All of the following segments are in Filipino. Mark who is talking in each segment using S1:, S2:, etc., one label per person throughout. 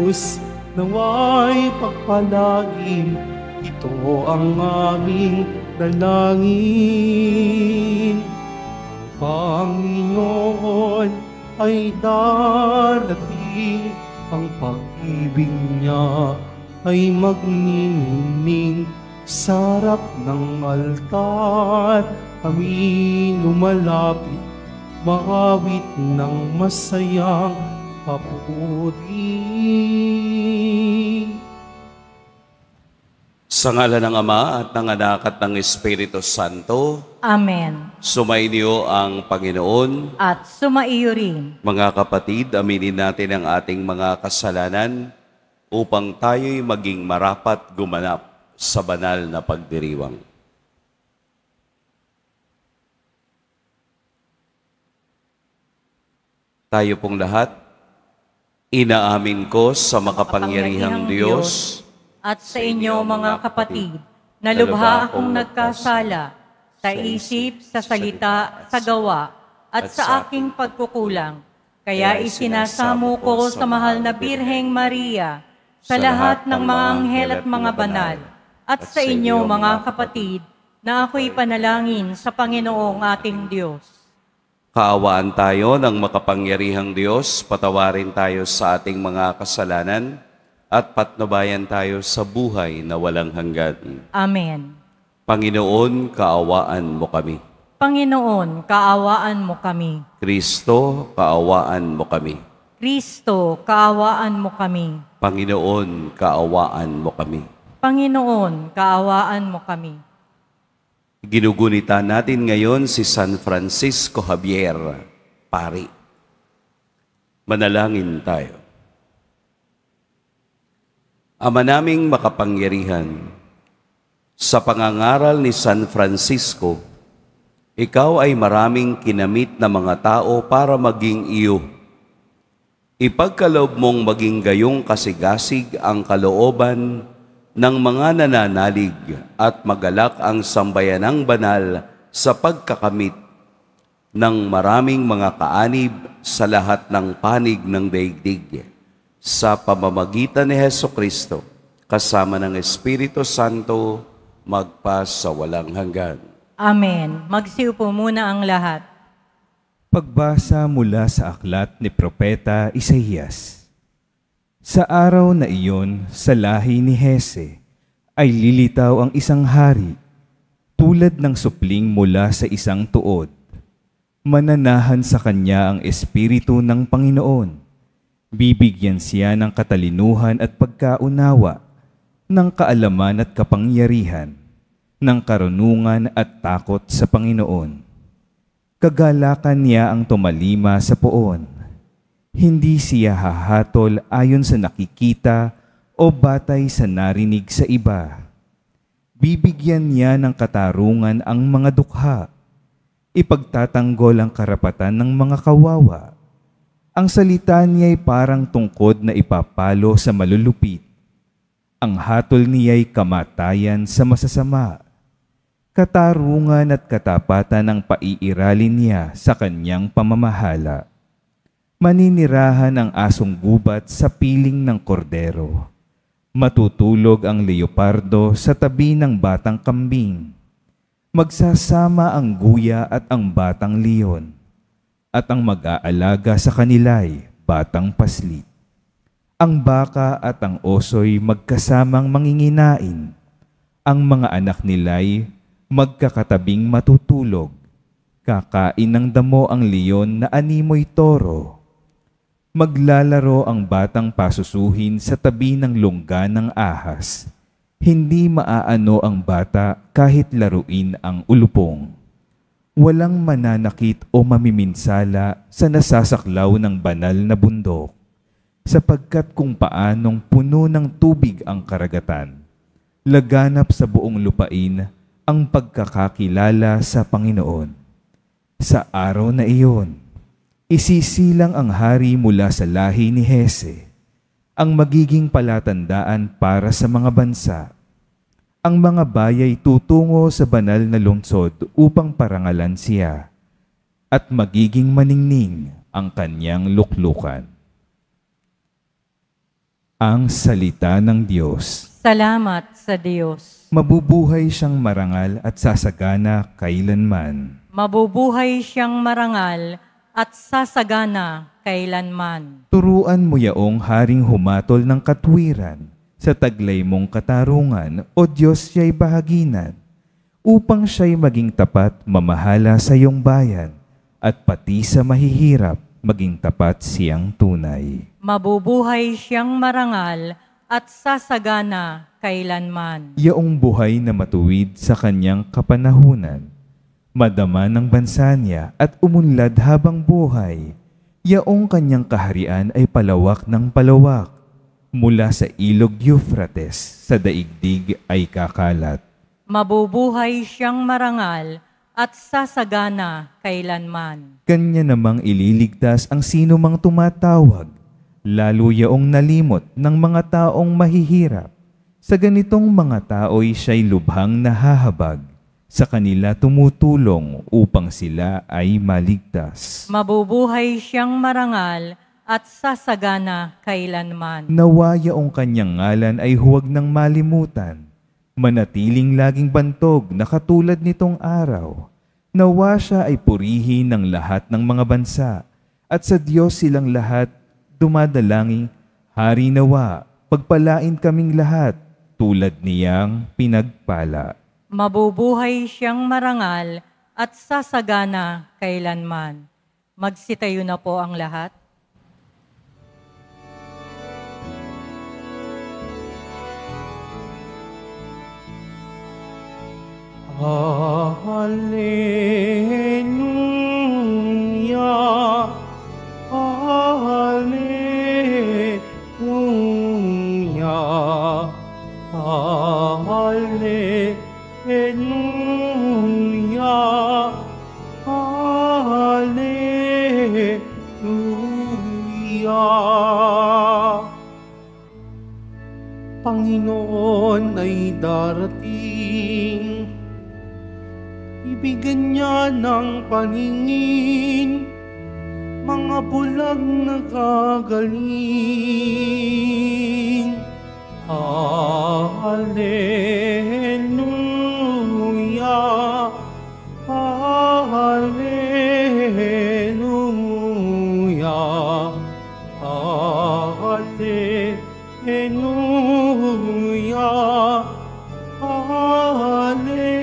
S1: Diyos, naway pagpalain, ito ang aming dalangin. Panginoon ay darating, ang pag-ibig niya ay magniningning. Sa harap ng altar kami lumalapit, maawit ng masayang papuri.
S2: Sa ngalan ng Ama at ng Anak at ng Espiritu Santo.
S3: Amen.
S2: Sumainyo ang Panginoon.
S3: At sumaiyo rin.
S2: Mga kapatid, aminin natin ang ating mga kasalanan upang tayo'y maging marapat gumanap sa banal na pagdiriwang. Tayo pong lahat, inaamin ko sa makapangyarihang Diyos
S3: at sa inyo mga kapatid, na lubha akong nagkasala sa isip, sa salita, sa gawa, at sa aking pagkukulang. Kaya isinasamo ko sa mahal na Birheng Maria, sa lahat ng mga anghel at mga banal, at sa inyo mga kapatid, na ako'y panalangin sa Panginoong ating Diyos.
S2: Kaawaan tayo ng makapangyarihang Diyos, patawarin tayo sa ating mga kasalanan, at patnubayan tayo sa buhay na walang hanggan.
S3: Amen.
S2: Panginoon, kaawaan mo kami.
S3: Panginoon, kaawaan mo kami.
S2: Kristo, kaawaan mo kami.
S3: Kristo, kaawaan mo kami.
S2: Panginoon, kaawaan mo kami.
S3: Panginoon, kaawaan mo kami.
S2: Ginugunita natin ngayon si San Francisco Javier, Pari. Manalangin tayo. Ama naming makapangyarihan, sa pangangaral ni San Francisco, ikaw ay maraming kinamit na mga tao para maging iyo. Ipagkaloob mong maging gayong kasigasig ang kalooban ng mga nananalig at magalak ang sambayanang banal sa pagkakamit ng maraming mga kaanib sa lahat ng panig ng daigdig. Sa pamamagitan ni Hesukristo, kasama ng Espiritu Santo, magpa sa walang hanggan.
S3: Amen. Magsiupo muna ang lahat.
S4: Pagbasa mula sa aklat ni Propeta Isaías. Sa araw na iyon, sa lahi ni Hese, ay lilitaw ang isang hari, tulad ng supling mula sa isang tuod. Mananahan sa kanya ang Espiritu ng Panginoon. Bibigyan siya ng katalinuhan at pagkaunawa, ng kaalaman at kapangyarihan, ng karunungan at takot sa Panginoon. Kagalakan niya ang tumalima sa poon. Hindi siya hahatol ayon sa nakikita o batay sa narinig sa iba. Bibigyan niya ng katarungan ang mga dukha. Ipagtatanggol ang karapatan ng mga kawawa. Ang salita niya'y parang tungkod na ipapalo sa malulupit. Ang hatol niya'y kamatayan sa masasama. Katarungan at katapatan ang paiiralin niya sa kanyang pamamahala. Maninirahan ang asong gubat sa piling ng kordero. Matutulog ang leopardo sa tabi ng batang kambing. Magsasama ang guya at ang batang leon. At ang mag-aalaga sa kanila'y batang paslit. Ang baka at ang oso'y magkasamang manginginain. Ang mga anak nila'y magkakatabing matutulog. Kakain ng damo ang leon na animoy toro. Maglalaro ang batang pasusuhin sa tabi ng lungga ng ahas. Hindi maaano ang bata kahit laruin ang ulupong. Walang mananakit o mamiminsala sa nasasaklaw ng banal na bundok, sapagkat kung paanong puno ng tubig ang karagatan, laganap sa buong lupain ang pagkakakilala sa Panginoon. Sa araw na iyon, isisilang ang hari mula sa lahi ni Hese, ang magiging palatandaan para sa mga bansa. Ang mga bayay tutungo sa banal na lungsod upang parangalan siya, at magiging maningning ang kanyang luklukan. Ang salita ng Diyos.
S3: Salamat sa Diyos.
S4: Mabubuhay siyang marangal at sasagana kailanman.
S3: Mabubuhay siyang marangal at sasagana kailanman.
S4: Turuan mo yaong haring humatol ng katwiran, sa taglay mong katarungan, O Diyos, siya'y bahaginan, upang siya'y maging tapat mamahala sa iyong bayan, at pati sa mahihirap maging tapat siyang tunay.
S3: Mabubuhay siyang marangal at sasagana kailanman.
S4: Yaong buhay na matuwid sa kanyang kapanahunan, madama ng bansa niya at umunlad habang buhay. Yaong kanyang kaharian ay palawak ng palawak, mula sa ilog Euphrates sa daigdig ay kakalat.
S3: Mabubuhay siyang marangal at sasagana kailanman.
S4: Kanya namang ililigtas ang sino mang tumatawag, lalo yaong nalimot ng mga taong mahihirap. Sa ganitong mga tao'y siya'y lubhang nahahabag, sa kanila tumutulong upang sila ay maligtas.
S3: Mabubuhay siyang marangal at sasagana kailanman.
S4: Nawa yaong kanyang ngalan ay huwag nang malimutan, manatiling laging bantog na katulad nitong araw. Nawa siya ay purihin ng lahat ng mga bansa, at sa Diyos silang lahat dumadalangin, Hari nawa, pagpalain kaming lahat, tulad niyang pinagpala.
S3: Mabubuhay siyang marangal at sasagana kailanman. Magsitayo na po ang lahat.
S1: Hallelujah, Hallelujah, Hallelujah, Hallelujah. Panginoon ay darating, ibigyan niya ng paningin, mga bulag na gagaling. Hallelujah, Hallelujah, Hallelujah, Hallelujah.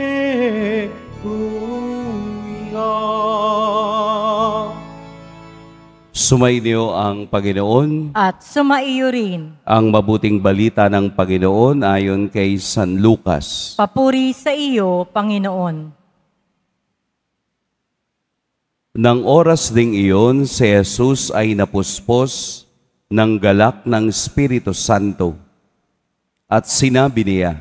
S2: Sumainyo ang Panginoon.
S3: At sumaiyo rin.
S2: Ang mabuting balita ng Panginoon ayon kay San Lucas.
S3: Papuri sa iyo, Panginoon.
S2: Nang oras ding iyon, si Jesus ay napuspos ng galak ng Espiritu Santo. At sinabi niya,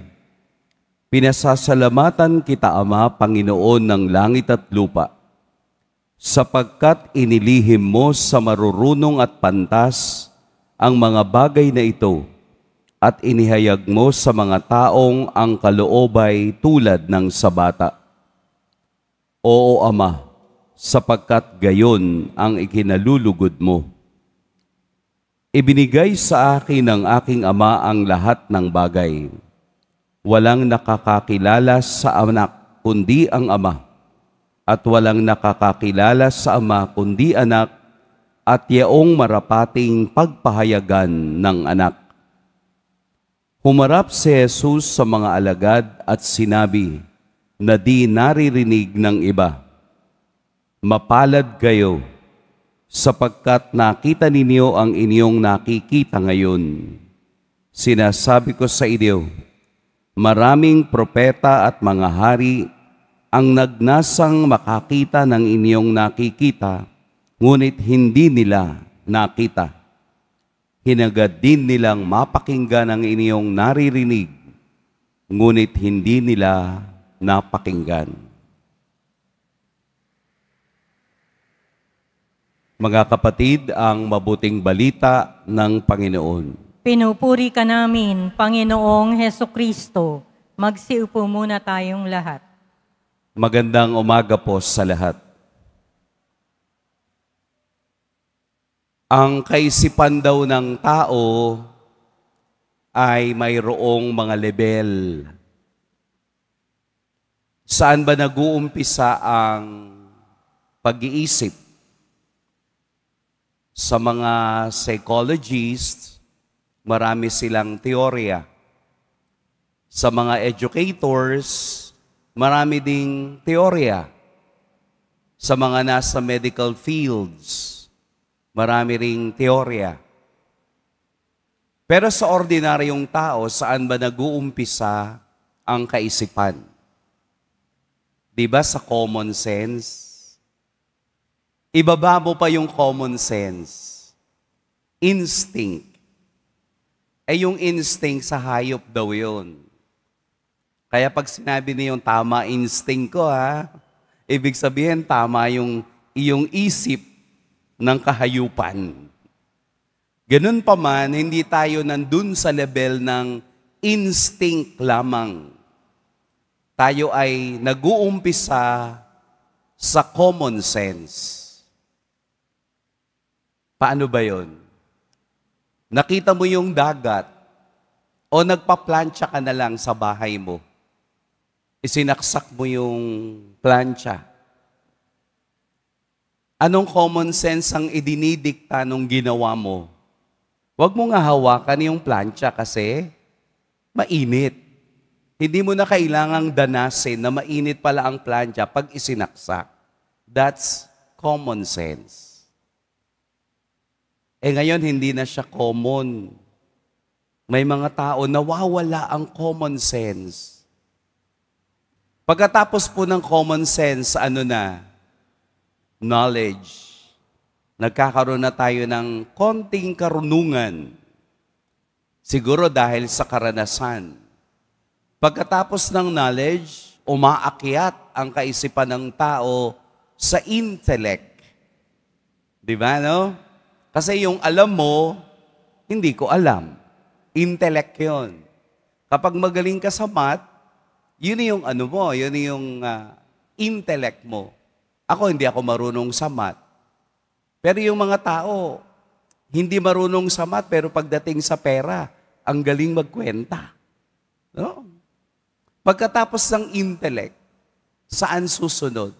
S2: Pinasasalamatan kita, Ama, Panginoon ng langit at lupa, sapagkat inilihim mo sa marurunong at pantas ang mga bagay na ito at inihayag mo sa mga taong ang kaloobay tulad ng sa bata. Oo, Ama, sapagkat gayon ang ikinalulugod mo. Ibinigay sa akin ng aking Ama ang lahat ng bagay. Walang nakakakilala sa anak kundi ang Ama, at walang nakakakilala sa Ama kundi anak, at yaong marapating pagpahayagan ng anak. Humarap si Jesus sa mga alagad at sinabi na di naririnig ng iba, Mapalad kayo, sapagkat nakita ninyo ang inyong nakikita ngayon. Sinasabi ko sa inyo, maraming propeta at mga hari ang nagnasang makakita ng inyong nakikita, ngunit hindi nila nakita. Hinagad din nilang mapakinggan ang inyong naririnig, ngunit hindi nila napakinggan. Mga kapatid, ang mabuting balita ng Panginoon.
S3: Pinupuri ka namin, Panginoong Hesukristo. Magsiupo muna tayong lahat.
S2: Magandang umaga po sa lahat. Ang kaisipan daw ng tao ay mayroong mga level. Saan ba nag-uumpisa ang pag-iisip? Sa mga psychologists, marami silang teorya. Sa mga educators, marami ding teorya. Sa mga nasa medical fields, marami ring teorya. Pero sa ordinaryong tao, saan ba nag-uumpisa ang kaisipan? Di ba sa common sense? Ibaba mo pa yung common sense. Instinct. Yung instinct sa hayop daw yun. Kaya pag sinabi niyo tama instinct ko ibig sabihin tama yung iyong isip ng kahayupan. Ganun pa man, hindi tayo nandun sa level ng instinct lamang. Tayo ay nag-uumpisa sa common sense. Paano ba yun? Nakita mo yung dagat o nagpa-plancha ka na lang sa bahay mo. Isinaksak mo yung plancha. Anong common sense ang idinidikta nung ginawa mo? Huwag mo nga hawakan yung plancha kasi mainit. Hindi mo na kailangang danasin na mainit pala ang plancha pag isinaksak. That's common sense. Ngayon, hindi na siya common. May mga tao nawawala ang common sense. Pagkatapos po ng common sense, knowledge. Nagkakaroon na tayo ng konting karunungan. Siguro dahil sa karanasan. Pagkatapos ng knowledge, umaakyat ang kaisipan ng tao sa intellect. Di ba, no? Kasi yung alam mo, hindi ko alam. Intellect yun. Kapag magaling ka sa math, yun yung yun yung intellect mo. Ako, hindi ako marunong sa math. Pero yung mga tao, hindi marunong sa math, pero pagdating sa pera, ang galing magkwenta. No? Pagkatapos ng intellect, saan susunod?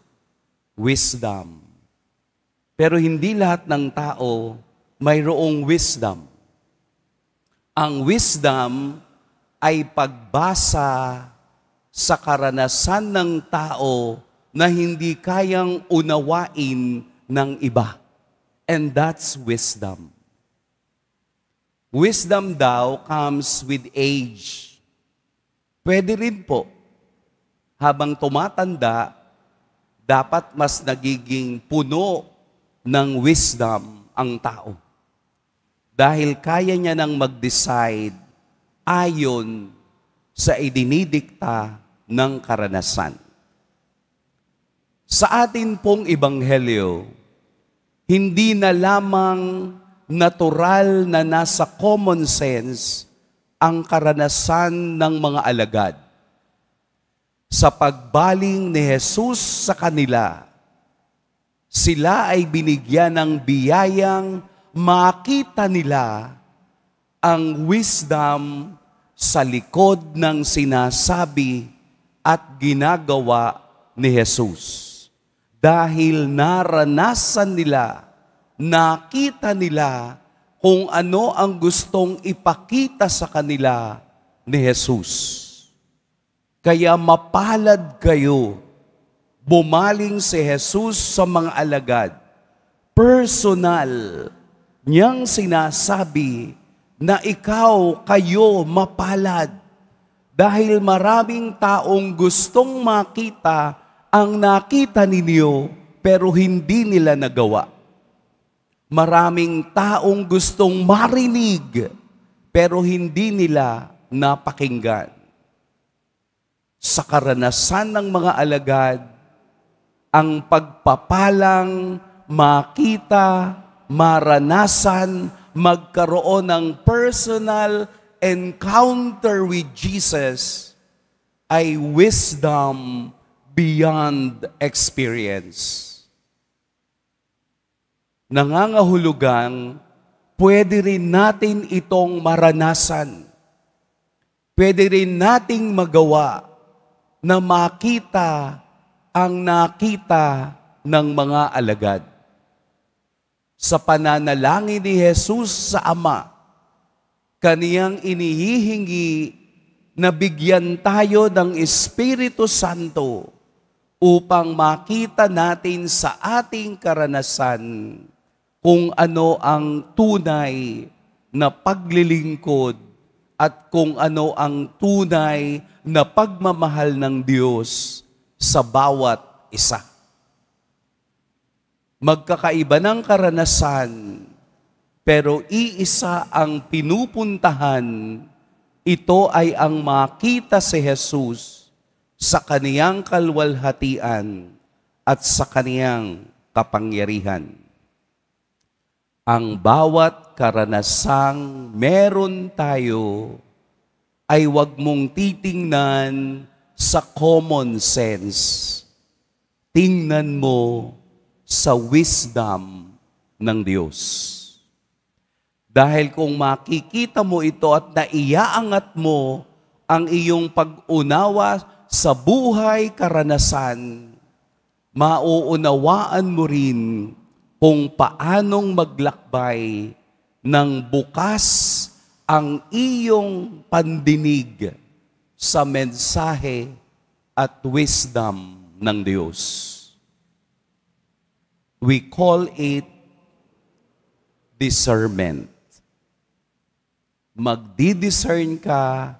S2: Wisdom. Pero hindi lahat ng tao mayroong wisdom. Ang wisdom ay pagbasa sa karanasan ng tao na hindi kayang unawain ng iba. And that's wisdom. Wisdom daw comes with age. Pwede rin po, habang tumatanda, dapat mas nagiging puno ng wisdom ang tao. Dahil kaya niya nang mag-decide ayon sa idinidikta ng karanasan. Sa atin pong ebanghelyo, hindi na lamang natural na nasa common sense ang karanasan ng mga alagad. Sa pagbaling ni Jesus sa kanila, sila ay binigyan ng biyayang makita nila ang wisdom sa likod ng sinasabi at ginagawa ni Jesus. Dahil naranasan nila, nakita nila kung ano ang gustong ipakita sa kanila ni Jesus. Kaya mapalad kayo, bumaling si Jesus sa mga alagad. Personal niyang sinasabi na kayo mapalad dahil maraming taong gustong makita ang nakita ninyo pero hindi nila nagawa. Maraming taong gustong marinig pero hindi nila napakinggan. Sa karanasan ng mga alagad, ang pagpapalang makita, maranasan, magkaroon ng personal encounter with Jesus ay wisdom beyond experience. Nangangahulugang, pwede rin natin itong maranasan. pwede rin nating magawa na makita ang nakita ng mga alagad. Sa pananalangin ni Jesus sa Ama, kaniyang inihihingi na bigyan tayo ng Espiritu Santo upang makita natin sa ating karanasan kung ano ang tunay na paglilingkod at kung ano ang tunay na pagmamahal ng Diyos sa bawat isa. Magkakaiba ng karanasan, pero iisa ang pinupuntahan. Ito ay ang makita si Jesus sa kaniyang kalwalhatian at sa kaniyang kapangyarihan. Ang bawat karanasang meron tayo ay huwag mong titingnan sa common sense. Tingnan mo sa wisdom ng Diyos. Dahil kung makikita mo ito at naiaangat mo ang iyong pag-unawa sa buhay karanasan, mauunawaan mo rin kung paanong maglakbay ng bukas ang iyong pandinig sa mensahe at wisdom ng Diyos. We call it discernment. Magdi-discern ka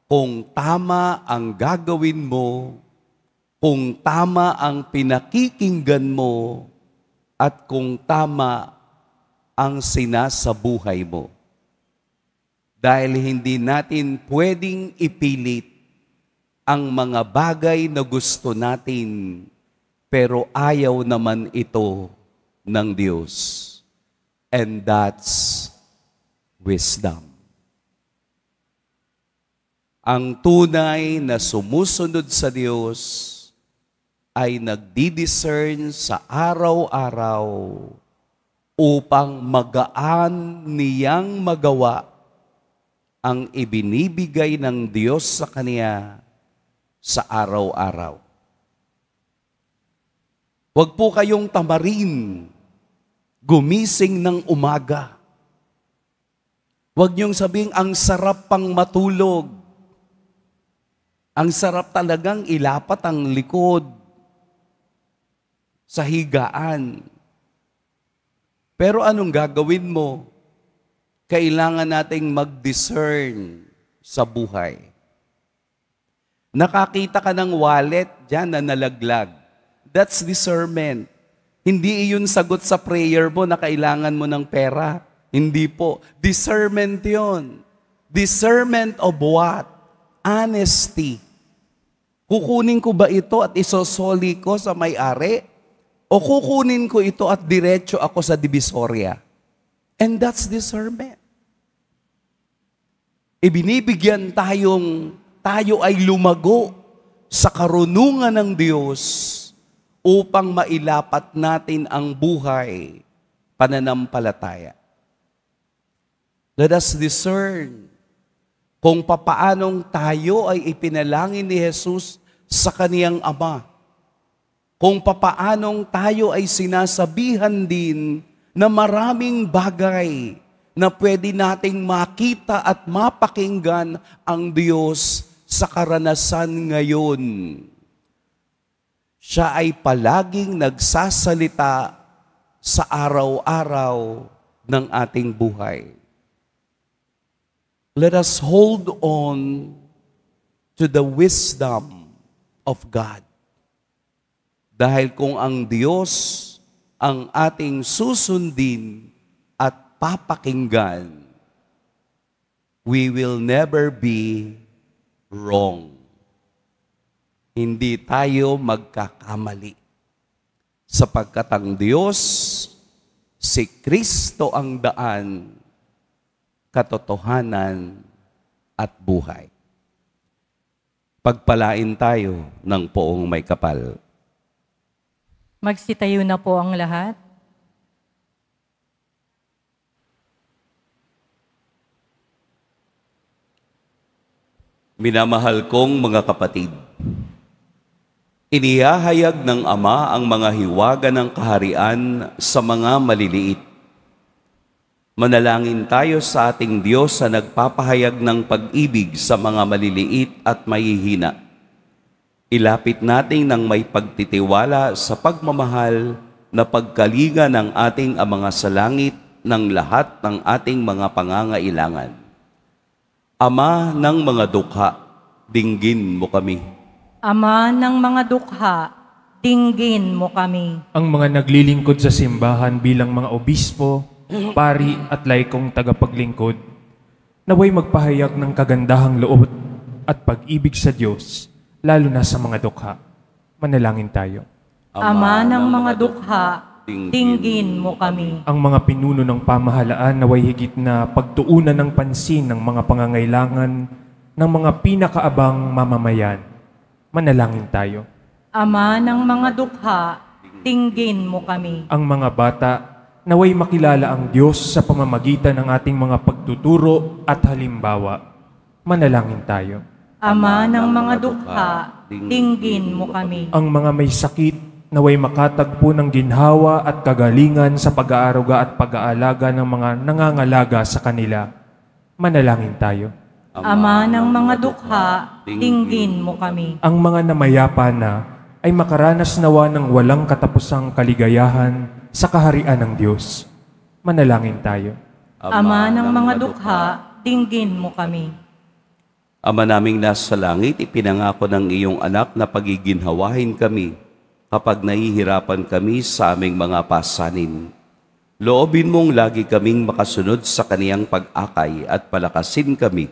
S2: kung tama ang gagawin mo, kung tama ang pinakikinggan mo, at kung tama ang sinasabuhay mo. Dahil hindi natin pwedeng ipilit ang mga bagay na gusto natin, pero ayaw naman ito ng Diyos. And that's wisdom. Ang tunay na sumusunod sa Diyos ay nagdi-discern sa araw-araw upang magaan niyang magawa ang ibinibigay ng Diyos sa Kanya sa araw-araw. Huwag po kayong tamarin, gumising ng umaga. Huwag niyong sabing, ang sarap pang matulog. Ang sarap talagang ilapat ang likod sa higaan. Pero anong gagawin mo? Kailangan nating mag-discern sa buhay. Nakakita ka ng wallet dyan na nalaglag. That's discernment. Hindi iyon sagot sa prayer mo na kailangan mo ng pera. Hindi po. Discernment yon. Discernment of what? Honesty. Kukunin ko ba ito at isosoli ko sa may-ari? O kukunin ko ito at diretso ako sa divisoria? And that's discernment. Ibinibigyan tayo ay lumago sa karunungan ng Diyos upang mailapat natin ang buhay pananampalataya. Let us discern kung papaanong tayo ay ipinalangin ni Jesus sa kaniyang Ama. Kung papaanong tayo ay sinasabihan din na maraming bagay na pwede nating makita at mapakinggan ang Diyos sa karanasan ngayon. Siya ay palaging nagsasalita sa araw-araw ng ating buhay. Let us hold on to the wisdom of God. Dahil kung ang Diyos ang ating susundin at papakinggan, we will never be wrong. Hindi tayo magkakamali. Sapagkat ang Diyos, si Kristo ang daan, katotohanan at buhay. Pagpalain tayo ng poong may kapal.
S3: Magsitayo na po ang lahat.
S2: Minamahal kong mga kapatid, inihahayag ng Ama ang mga hiwaga ng kaharian sa mga maliliit. Manalangin tayo sa ating Diyos sa nagpapahayag ng pag-ibig sa mga maliliit at mahihina. Ilapit natin ng may pagtitiwala sa pagmamahal na pagkalinga ng ating Ama sa langit ng lahat ng ating mga pangangailangan. Ama ng mga dukha, dinggin mo kami.
S3: Ama ng mga dukha, dinggin mo kami.
S5: Ang mga naglilingkod sa simbahan bilang mga obispo, pari at laikong tagapaglingkod, naway magpahayag ng kagandahang loob at pag-ibig sa Diyos, lalo na sa mga dukha. Manalangin tayo.
S3: Ama ng mga dukha, dinggin mo kami.
S5: Ang mga pinuno ng pamahalaan naway higit na pagtuunan ng pansin ng mga pangangailangan ng mga pinakaabang mamamayan. Manalangin tayo.
S3: Ama ng mga dukha, dinggin mo kami.
S5: Ang mga bata naway makilala ang Diyos sa pamamagitan ng ating mga pagtuturo at halimbawa. Manalangin tayo.
S3: Ama ng mga dukha, dinggin mo kami.
S5: Ang mga may sakit naway makatagpo ng ginhawa at kagalingan sa pag-aaruga at pag-aalaga ng mga nangangalaga sa kanila. Manalangin tayo.
S3: Ama ng mga dukha, dinggin mo kami.
S5: Ang mga namayapa na ay makaranas nawa ng walang katapusang kaligayahan sa kaharian ng Diyos. Manalangin tayo.
S3: Ama ng mga dukha, dinggin mo kami.
S2: Ama naming nasa langit, ipinangako ng iyong anak na pagiginhawahin kami kapag nahihirapan kami sa aming mga pasanin. Loobin mong lagi kaming makasunod sa kaniyang pag-akay at palakasin kami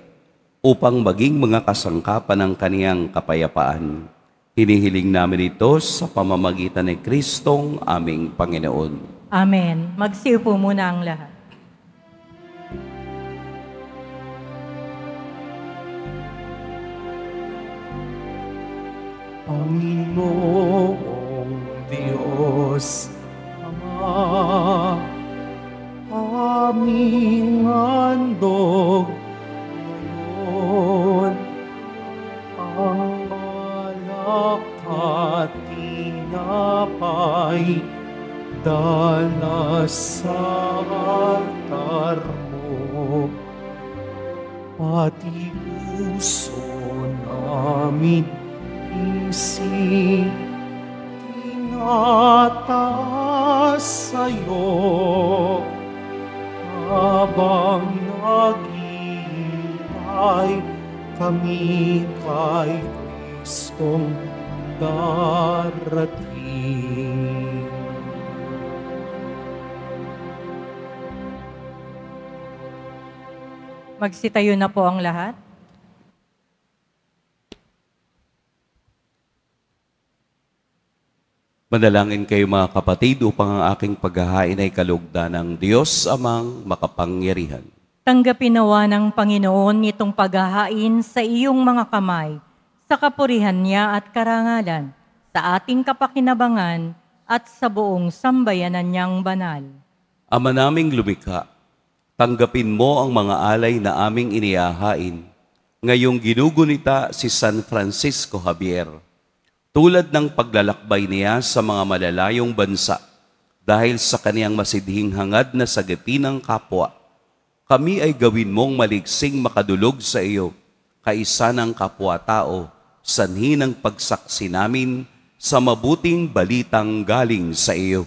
S2: upang maging mga kasangkapan ng kaniyang kapayapaan. Hinihiling namin ito sa pamamagitan ni Kristong aming Panginoon.
S3: Amen. Magsiupo muna ang lahat.
S1: Panginoong Diyos, Ama, aming handog ngayon, ang alak at tinapay, dala sa altar mo, pati puso namin isip tinataas sa'yo habang naghihintay kami kay Kristong darating.
S3: Magsitayo na po ang lahat.
S2: Manalangin kayo mga kapatid upang ang aking paghahain ay kalugdan ng Diyos amang makapangyarihan.
S3: Tanggapin nawa ng Panginoon itong paghahain sa iyong mga kamay, sa kapurihan niya at karangalan, sa ating kapakinabangan at sa buong sambayanan niyang banal.
S2: Ama naming lumikha, tanggapin mo ang mga alay na aming inihahain. Ngayong ginugunita si San Francisco Javier, tulad ng paglalakbay niya sa mga malalayong bansa dahil sa kaniyang masidhing hangad na sagipin ng kapwa, kami ay gawin mong maligsing makadulog sa iyo, kaisa ng kapwa-tao, sanhi ng pagsaksi namin sa mabuting balitang galing sa iyo.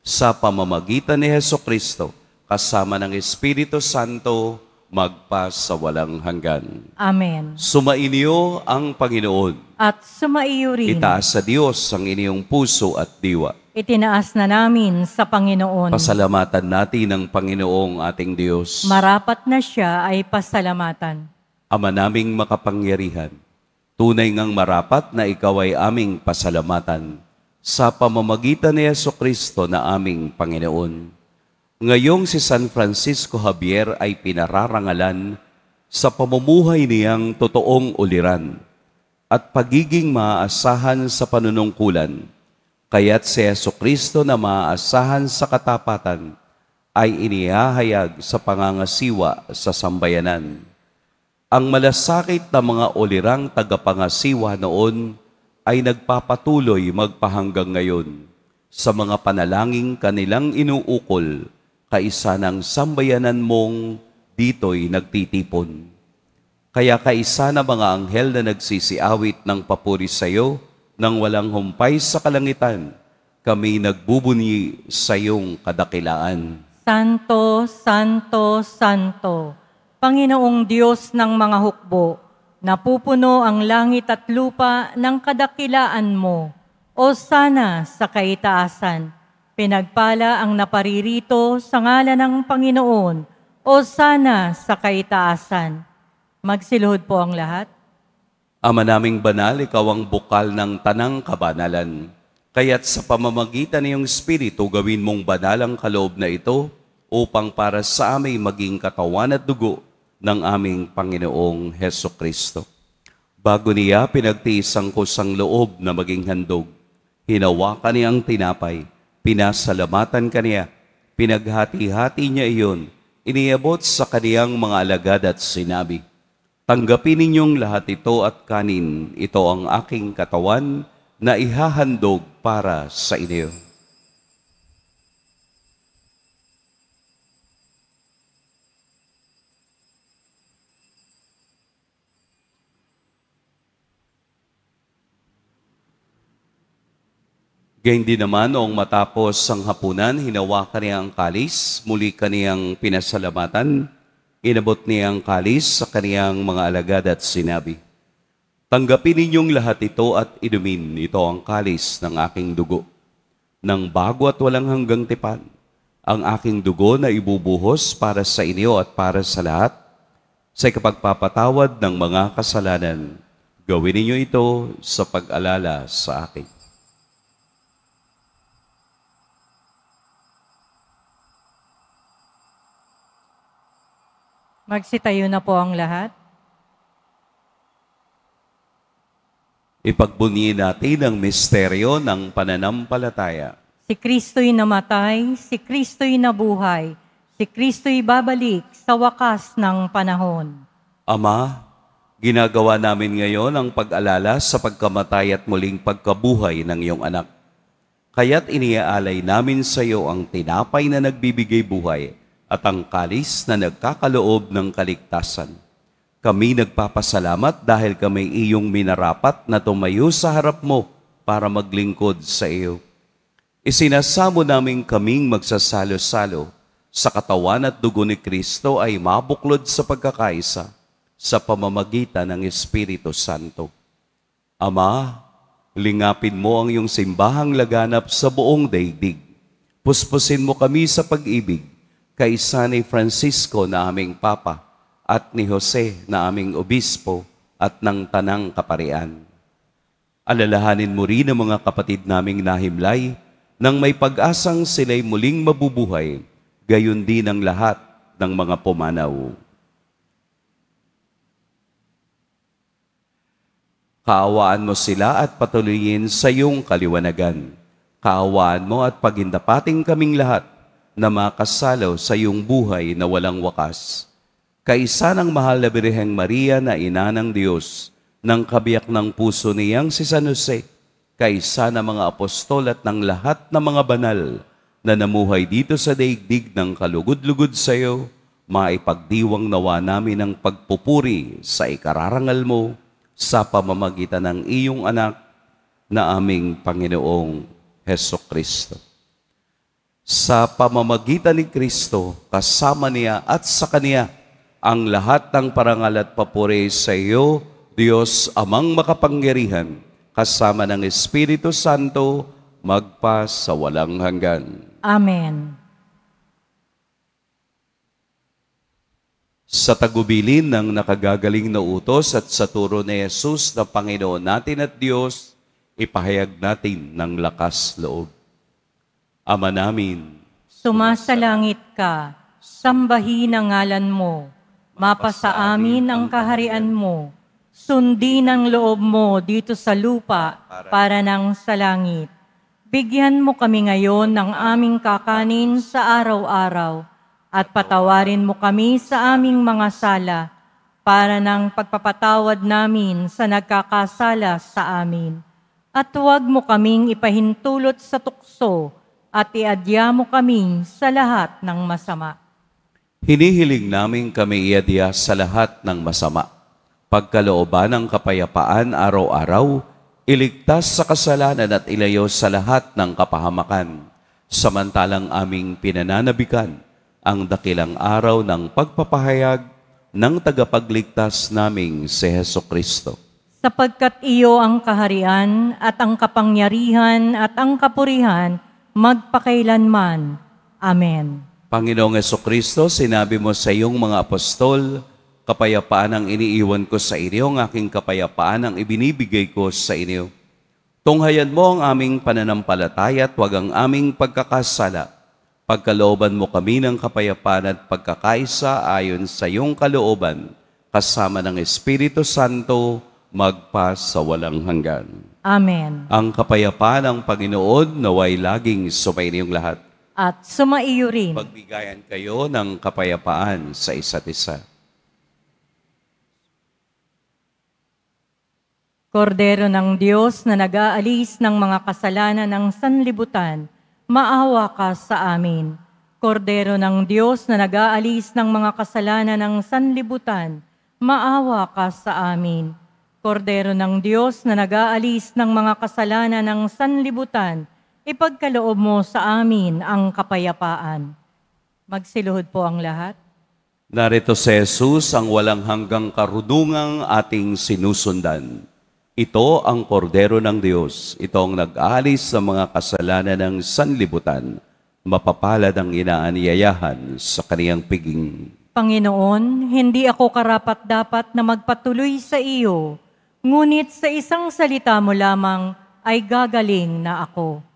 S2: Sa pamamagitan ni Hesukristo, kasama ng Espiritu Santo, magpa sa walang hanggan.
S3: Amen.
S2: Sumainyo ang Panginoon.
S3: At sumaiyo rin.
S2: Itaas sa Diyos ang inyong puso at diwa.
S3: Itinaas na namin sa Panginoon.
S2: Pasalamatan natin ang Panginoong ating Diyos.
S3: Marapat na siya ay pasalamatan.
S2: Ama naming makapangyarihan, tunay ngang marapat na ikaw ay aming pasalamatan sa pamamagitan ni Jesucristo na aming Panginoon. Ngayong si San Francisco Javier ay pinararangalan sa pamumuhay niyang totoong uliran at pagiging maaasahan sa panunungkulan, kaya't si Jesucristo na maaasahan sa katapatan ay inihahayag sa pangangasiwa sa sambayanan. Ang malasakit na mga ulirang tagapangasiwa noon ay nagpapatuloy magpahanggang ngayon sa mga panalangin kanilang inuukol, kaisa ng sambayanan mong dito'y nagtitipon. Kaya kaisa na mga anghel na nagsisiawit ng papuri sa iyo nang walang humpay sa kalangitan, kami nagbubunyi sa iyong kadakilaan.
S3: Santo, Santo, Santo, Panginoong Diyos ng mga hukbo, napupuno ang langit at lupa ng kadakilaan mo. O sana sa kaitaasan, pinagpala ang naparirito sa ngalan ng Panginoon. O sana sa kaitaasan. Magsiluhod po ang lahat.
S2: Ama naming banal, ikaw ang bukal ng tanang kabanalan. Kaya't sa pamamagitan ng iyong Espiritu, gawin mong banal ang kaloob na ito upang para sa amin maging katawan at dugo ng aming Panginoong Hesukristo. Bago niya pinagtiis ang kusang loob na maging handog, hinawakan niya ang tinapay, pinasalamatan kaniya, pinaghati-hati niya iyon, iniabot sa kaniyang mga alagad at sinabi, "Tanggapin ninyong lahat ito at kanin, ito ang aking katawan na ihahandog para sa inyo." Gayun din naman, noong matapos ang hapunan, hinawakan niya ang kalis, muli kaniyang pinasalamatan, inabot niya ang kalis sa kaniyang mga alagad at sinabi, "Tanggapin ninyong lahat ito at inumin, ito ang kalis ng aking dugo, ng bago at walang hanggang tipan, ang aking dugo na ibubuhos para sa inyo at para sa lahat, sa ikapagpapatawad ng mga kasalanan. Gawin ninyo ito sa pag-alala sa akin."
S3: Magsitayo na po ang lahat.
S2: Ipagbunyi natin ang misteryo ng pananampalataya.
S3: Si Kristo'y namatay, si Kristo'y nabuhay, si Kristo'y babalik sa wakas ng panahon.
S2: Ama, ginagawa namin ngayon ang pag-alala sa pagkamatay at muling pagkabuhay ng iyong anak. Kaya't iniaalay namin sa iyo ang tinapay na nagbibigay buhay at ang kalis na nagkakaloob ng kaligtasan. Kami nagpapasalamat dahil kami iyong minarapat na tumayo sa harap mo para maglingkod sa iyo. Isinasamo namin kaming magsasalo-salo sa katawan at dugo ni Kristo ay mabuklod sa pagkakaisa sa pamamagitan ng Espiritu Santo. Ama, lingapin mo ang iyong simbahang laganap sa buong daigdig. Puspusin mo kami sa pag-ibig, kaisa ni Francisco na aming Papa at ni Jose na aming Obispo at ng Tanang Kaparian. Alalahanin mo rin ang mga kapatid naming nahimlay nang may pag-asang sila'y muling mabubuhay, gayon din ang lahat ng mga pumanaw. Kaawaan mo sila at patuloyin sa iyong kaliwanagan. Kaawaan mo at pagindapating kaming lahat na makasalo sa iyong buhay na walang wakas. Kaisa ng mahal na Birheng Maria na ina ng Diyos, ng kabiyak ng puso niyang si San Jose, kaisa ng mga apostol at ng lahat ng mga banal na namuhay dito sa daigdig ng kalugod-lugod sa iyo, maipagdiwang nawa namin ang pagpupuri sa ikararangal mo sa pamamagitan ng iyong anak na aming Panginoong Hesukristo. Sa pamamagitan ni Kristo, kasama niya at sa Kaniya, ang lahat ng parangal at papuri sa iyo, Diyos Amang makapangyarihan, kasama ng Espiritu Santo, magpa sa walang hanggan.
S3: Amen.
S2: Sa tagubilin ng nakagagaling na utos at sa turo ni Jesus na Panginoon natin at Diyos, ipahayag natin ng lakas loob. Ama namin,
S3: Sumasalangit ka, sambahin ang ngalan mo, mapasa amin ang kaharian mo, sundin ang loob mo dito sa lupa para nang sa langit. Bigyan mo kami ngayon ng aming kakanin sa araw-araw, at patawarin mo kami sa aming mga sala, para ng pagpapatawad namin sa nagkakasala sa amin. At huwag mo kaming ipahintulot sa tukso at iadya mo kami sa lahat ng masama.
S2: Hinihiling namin kami iadya sa lahat ng masama. Pagkalooban ng kapayapaan araw-araw, iligtas sa kasalanan at ilayo sa lahat ng kapahamakan. Samantalang aming pinananabikan ang dakilang araw ng pagpapahayag ng tagapagligtas naming si Hesukristo.
S3: Sapagkat iyo ang kaharian at ang kapangyarihan at ang kapurihan magpakailanman. Amen.
S2: Panginoong Hesukristo, sinabi mo sa iyong mga apostol, kapayapaan ang iniiwan ko sa inyo, ang aking kapayapaan ang ibinibigay ko sa inyo. Tunghayan mo ang aming pananampalataya at huwag ang aming pagkakasala. Pagkalooban mo kami ng kapayapaan at pagkakaisa ayon sa iyong kalooban, kasama ng Espiritu Santo, magpa sa walang hanggan.
S3: Amen.
S2: Ang kapayapaan ng Panginoon naway laging sumainiyong lahat.
S3: At sumaiyo rin.
S2: Pagbigayan kayo ng kapayapaan sa isa't isa.
S3: Kordero ng Diyos na nag-aalis ng mga kasalanan ng sanlibutan, maawa ka sa amin. Kordero ng Diyos na nag-aalis ng mga kasalanan ng sanlibutan, maawa ka sa amin. Kordero ng Diyos na nag-aalis ng mga kasalanan ng sanlibutan, ipagkaloob mo sa amin ang kapayapaan. Magsiluhod po ang lahat.
S2: Narito si Jesus ang walang hanggang karunungang ating sinusundan. Ito ang kordero ng Diyos. Ito ang nag-aalis sa mga kasalanan ng sanlibutan. Mapapalad ang inaanyayahan sa kaniyang piging.
S3: Panginoon, hindi ako karapat-dapat na magpatuloy sa iyo, ngunit sa isang salita mo lamang ay gagaling na ako.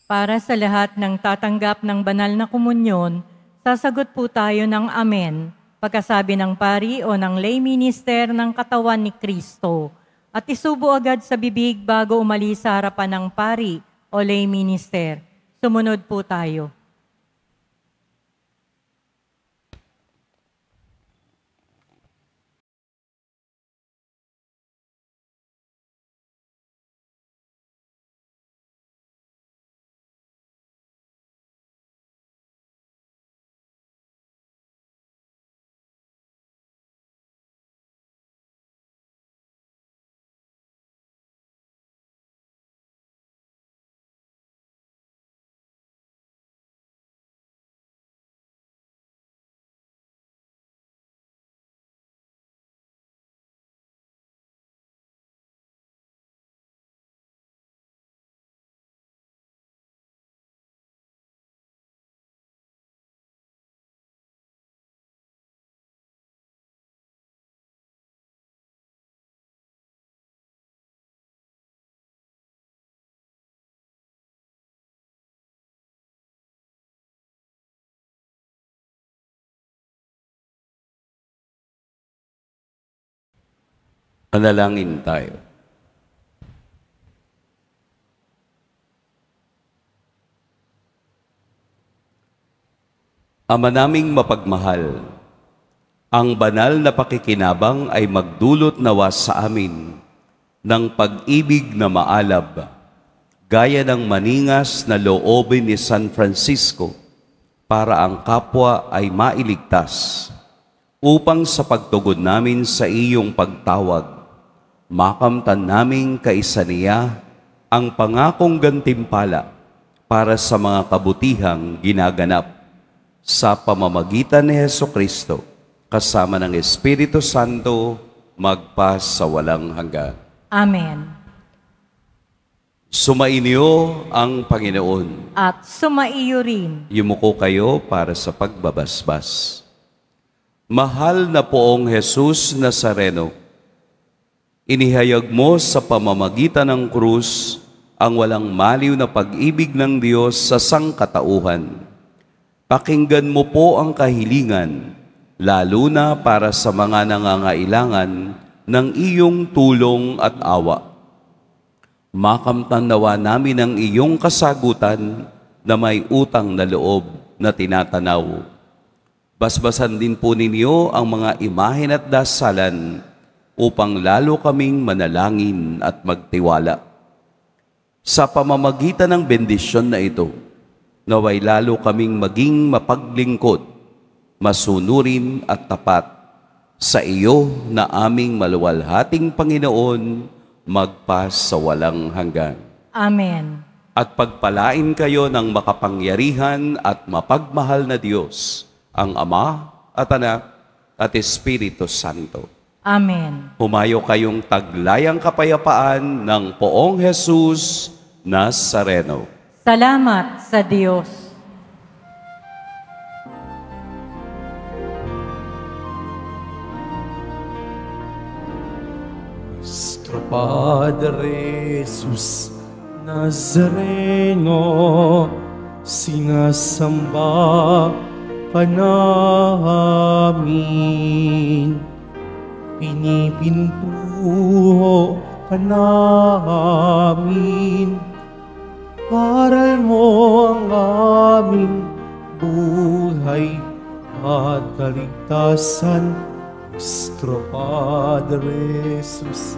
S3: Para sa lahat ng tatanggap ng banal na komunyon, sasagot po tayo ng Amen, pagkasabi ng pari o ng lay minister ng katawan ni Kristo, at isubo agad sa bibig bago umalis sa harapan ng pari o lay minister. Sumunod po tayo.
S2: Manalangin tayo. Ama naming mapagmahal, ang banal na pakikinabang ay magdulot nawa sa amin ng pag-ibig na maalab, gaya ng maningas na loobin ni San Francisco para ang kapwa ay mailigtas, upang sa pagtugod namin sa iyong pagtawag, makamtan naming kaisa niya ang pangakong gantimpala para sa mga kabutihang ginaganap sa pamamagitan ni Hesukristo, kasama ng Espiritu Santo, magpa sa walang hanggan.
S3: Amen.
S2: Sumainyo ang Panginoon.
S3: At sumaiyo rin.
S2: Yumuko kayo para sa pagbabasbas. Mahal na poong Jesus Nazareno, inihayag mo sa pamamagitan ng krus ang walang maliw na pag-ibig ng Diyos sa sangkatauhan. Pakinggan mo po ang kahilingan, lalo na para sa mga nangangailangan ng iyong tulong at awa. Makamtan nawa namin ang iyong kasagutan na may utang na loob na tinatanaw. Basbasan din po ninyo ang mga imahen at dasalan upang lalo kaming manalangin at magtiwala. Sa pamamagitan ng bendisyon na ito, naway lalo kaming maging mapaglingkod, masunurin at tapat sa iyo na aming maluwalhating Panginoon, magpas sa walang hanggan.
S3: Amen.
S2: At pagpalain kayo ng makapangyarihan at mapagmahal na Diyos, ang Ama at Anak at Espiritu Santo.
S3: Amen.
S2: Humayo kayong taglayang kapayapaan ng Poong Jesus Nazareno.
S3: Salamat sa Diyos.
S1: Nuestro Padre Jesus Nazareno, sinasamba ka namin, pinipintuho ka namin, aral mo ang aming buhay at kaligtasan. Nuestro Padre Jesus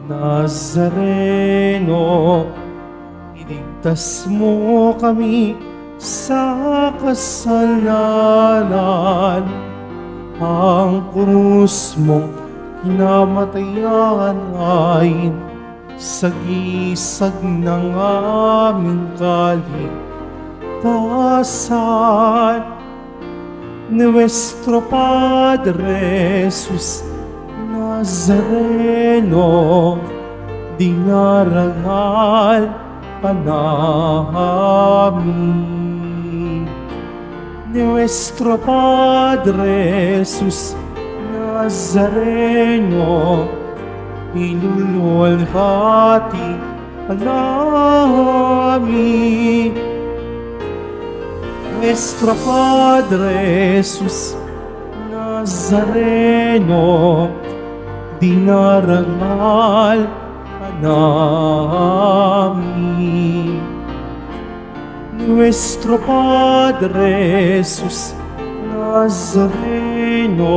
S1: Nazareno, iligtas mo kami sa kasalanan. Ang krus mong kinamatayan ay sagisag ng aming kaligtasan. Nuestro Padre Jesus Nazareno, dinarangal ka namin. Nuestro Padre Jesus Nazareno, iluluwalhati ka namin. Nuestro Padre Jesus Nazareno, dinarangal ka namin. Nuestro Padre Jesus Nazareno,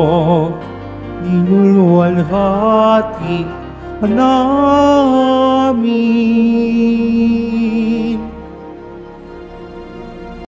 S1: inuluwalhati ka namin.